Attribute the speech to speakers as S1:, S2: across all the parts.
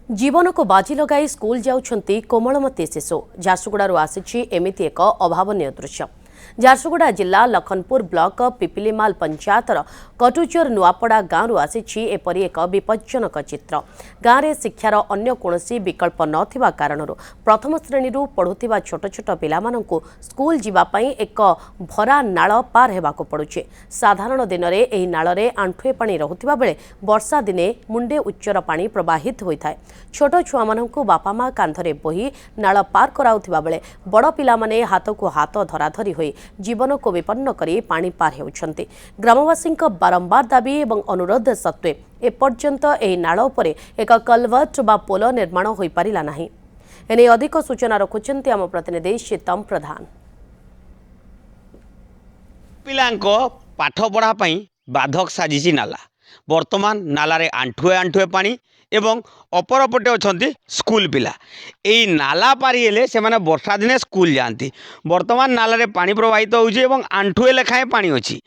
S1: जीवन को बाजी लगाई स्कूल जाउछंती कोमलमती शिशु झारसुगुड़ारू आसिछि एमिति एक अभावनीय दृश्य। झारसुगुड़ा जिला लखनपुर ब्लॉक पिपिलीमाल पंचायतर कटुचोर नुआपड़ा गांव आसिछि एपरि एक विपज्जनक चित्र। गांव में शिक्षार अन्य कोनोसी विकल्प नथिबा कारणरू प्रथम श्रेणी पढ़ुथिबा छोट छोट पिलामानंकु स्कूल जीवा पई एक भरा नाळ पार हेबाको पड़ुछि। साधारण दिन में एही नाଳରେ आंठुए पानी रहुथिबा बेले वर्षा दिने मुंडे उच्चर पानी प्रवाहित होइथाय। छोट छुआमानंकु बापा माँ कांधरे बोही नाळ पार कराउथिबा बेले बड़ पिलामाने हाथकु हाथ धराधरी होई जीवन को विपन्न करी पानी पार हेउछंती। ग्रामवासी बारंबार दाबी एवं अनुरोध सत्वे एपर्यंत एही नाळ उपरे एक कलवर्ट बा पोल निर्माण होई पारिला नाही। एने अधिक सूचना रखुछंती आम प्रतिनिधि शीतम प्रधान।
S2: पिलांको पाठ पढ़ा पई बाधक साजिसी नाला। वर्तमान नालारे आंठुए आंठुए पानी एवं अपरपटे अच्छा स्कूल पिला। यही नाला पारी हेले से माने वर्षा दिने स्कूल जाती। वर्तमान नालारे पानी प्रवाहित होउछि एवं आंठुए लेखाएं पानी अछि।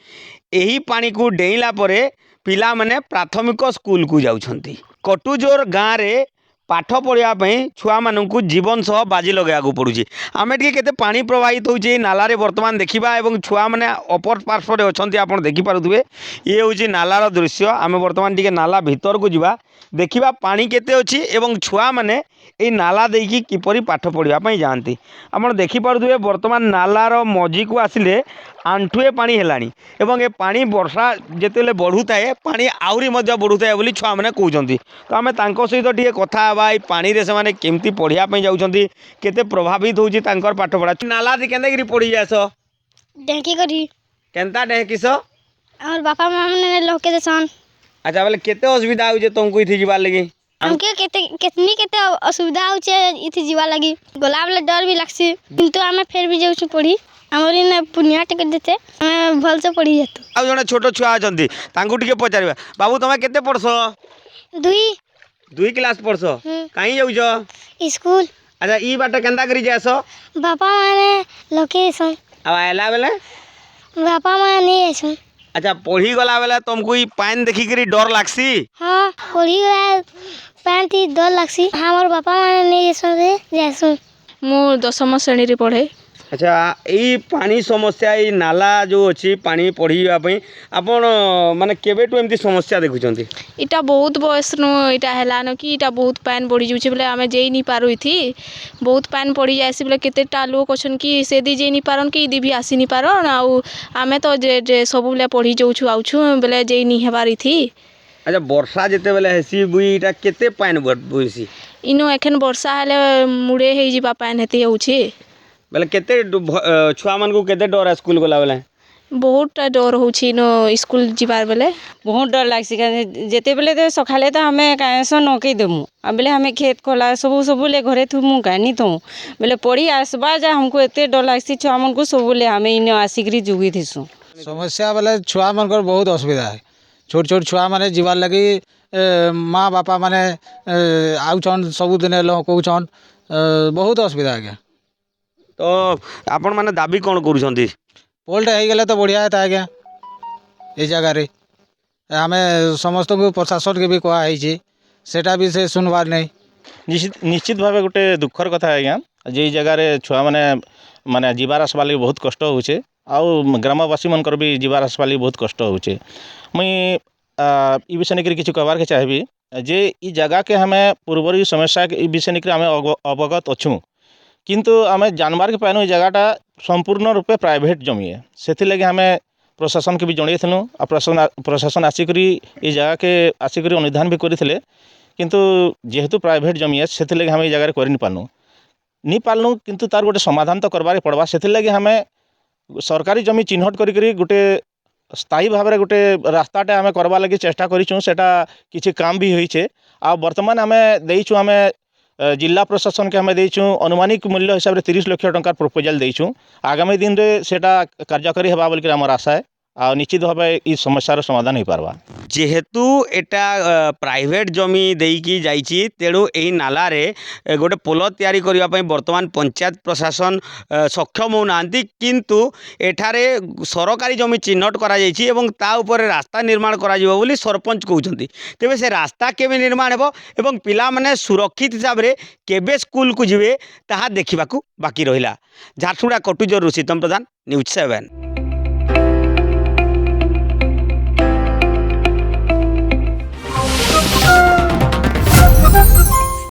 S2: यही पानी को डेइला परे पिला माने प्राथमिक स्कूल को जाउछंती। कटुजोर गाँव रे पाठ पढ़ापी छुआ मानू जीवन सह बाजी लगे पड़ुଛି। आम टे केते पानी प्रवाहित होउछि नालारे वर्तमान देखा एवं छुआ मैंने अपर पार्श्वर अच्छा आप देखिपे ये हूँ नालार दृश्य। आम वर्तमान टे नाला भीतर को जावा देखा पानी केते अच्छी एवं छुआ मैंने ये नाला देकी किपरि पाठ पढ़ापी जाती। आप देखिपे वर्तमान नालार मझी को आसिले आंठुए पानी हेलानी एवं ये पानी वर्षा जिते बढ़ू थाए पानी आहरी बढ़ू थाए बोली छुआ मैंने कहते। तो आम सहित टे कथा पानी रे से केमती पढ़ापी जाऊँगी केते प्रभावित होउछि तांकर पाठ पढ़ा। नाला केन्ता पढ़ी जास
S3: डेंकी करी
S2: केन्ता डेकिस
S3: और बापा माँ ने लोके देसन।
S2: अच्छा बोले केते असुविधा होउछि तुमको इथि जीवार लगी?
S3: हमके केते असुविधा होउछि इथि जीवा लगी। गला बेले डर भी लागसी किंतु आमे फेर भी जाउछु पढ़ी। हमरी ने पुनिया टिकट देते आमे भल से पढ़ी जतो।
S2: आ जने छोट छुआ अछंती तांकु टिके पचारिबा बाबू तमे केते पढ़सो? दुई क्लास पढ़सो काई जाउछो
S3: स्कूल।
S2: अच्छा ई बाटा केन्ता करी जासो?
S3: बापा माने लोकेशन
S2: अब आइला बेले
S3: बापा माने आछन।
S2: अच्छा पढ़ी गला बेले तुमको ई पानी देखि करी डर लागसी?
S3: हां पढ़ी गला पानी थी डर लागसी। हमर बापा माने नहीं आछन जासु।
S4: मु 10म श्रेणी रे पढ़े।
S2: अच्छा यही पानी समस्या ये नाला जो अच्छी पानी पढ़ापी आपण माने केबेटू एमती समस्या देखुंत?
S4: इटा बहुत बयस नु इटा हेलान कि इटा बहुत पानी बढ़ी जाउछि बोले आमे जेई नि पारु इथि बहुत पानी पड़ी जायसी बोले केतेटा लोक अछन कि से दी जेई नि पारन कि दी भी आसी नि पारन आउ आमे तो जे सब बोले पढ़ी जाउछु आउछु बोले जेई नि हेबार इथि।
S2: अच्छा वर्षा जेते बेले हेसी बुई इटा केते पानी बुईसी?
S4: इनो एखन वर्षा हेले मुड़े हे जिबा पानी हेते होउछि।
S2: बेले केते छुआ मन को केते डर है स्कूल गला बेले?
S4: बहुत डर होउछि नो स्कूल जिबार बेले
S5: बहुत डर लागसी। जेते बेले तो सखाले तो हमें कैसो नौकरी देमु अब बेले हमें खेत खोला सब ले घरे थुमु कहनी तो बेले पढ़ी आसबा जा हमको एते डर लागसी। छुआ मन को सब ले हमें इन आसिकरी जुगी थिसु।
S6: समस्या बेले छुआ मन को बहुत असुविधा है। छोट छोट छुआ माने जीवार लगी माँ बापा माने आउछन सब दिन कहउछन बहुत असुविधा है।
S2: तो आपण माने दाबी कौन करूछंती?
S6: पोलटा हो गले तो बढ़िया है आज्ञा ये जगार आम समस्त को प्रशासन के भी कहुई सेटा भी से सुनवार नहीं।
S7: निश्चित भाव गोटे दुखर कथा आज्ञा जे जगार छुआ मैंने माने जीवार आसबार लगे बहुत कष्ट होचे आउ ग्रामवासी मनकर भी जीवार आसबार लगे बहुत कष्ट होचे। मुई ई विषय निकरी किछु कहबार के चाहबी जे ई जगह के हमें पूर्वर समस्या के विषय निकरी आम अवगत अच्छू किंतु आम जानबार के पाइनु जगहटा संपूर्ण रूपे प्राइवेट जमी है। से लगे हमें प्रशासन के भी जनइथिलु आ प्रशासन आसिक ये जगह के आसिक अनुधान भी करते किंतु जेहेतु प्राइवेट जमी है से लगे हमें जगह कर नहीं पार्लु किंतु तार गोटे समाधान तो करबार पड़वा। से लगे हमें सरकारी जमी चिन्हट करी गोटे स्थायी भाव में गोटे रास्ताटे आम करवा लगी चेष्टा करूँ। सेटा किसी काम भी होइछे आ वर्तमान आम देइछु आम जिला प्रशासन के हमें देइछु अनुमानिक मूल्य हिसाब से 30 लाख टंका प्रपोजल देइछु। आगामी दिन रे सेटा कार्यकारी हेबा बोल के हमर आशा है आ निश्चित भाव ई समस्यार समाधान हो पारबा।
S2: जेहेतु एटा प्राइवेट जमी देकी जाइछि तेणु एही नालारे गोटे पोल तैयारी करिवा पई वर्तमान पंचायत प्रशासन सक्षम होउनांती किंतु एठारे सरकारी जमी चिन्हट करा जाइछि एवं ता ऊपर रास्ता निर्माण करा जिवो बोली सरपंच कहउछंती। तेबे से रास्ता केबे निर्माण हेबो एवं पिला माने सुरक्षित हिसाब रे केबे स्कूल को जिवे ताहा देखिबाकू बाकी रहिला। झारसुगुड़ा कटुजर शीतम प्रधान, न्यूज 7।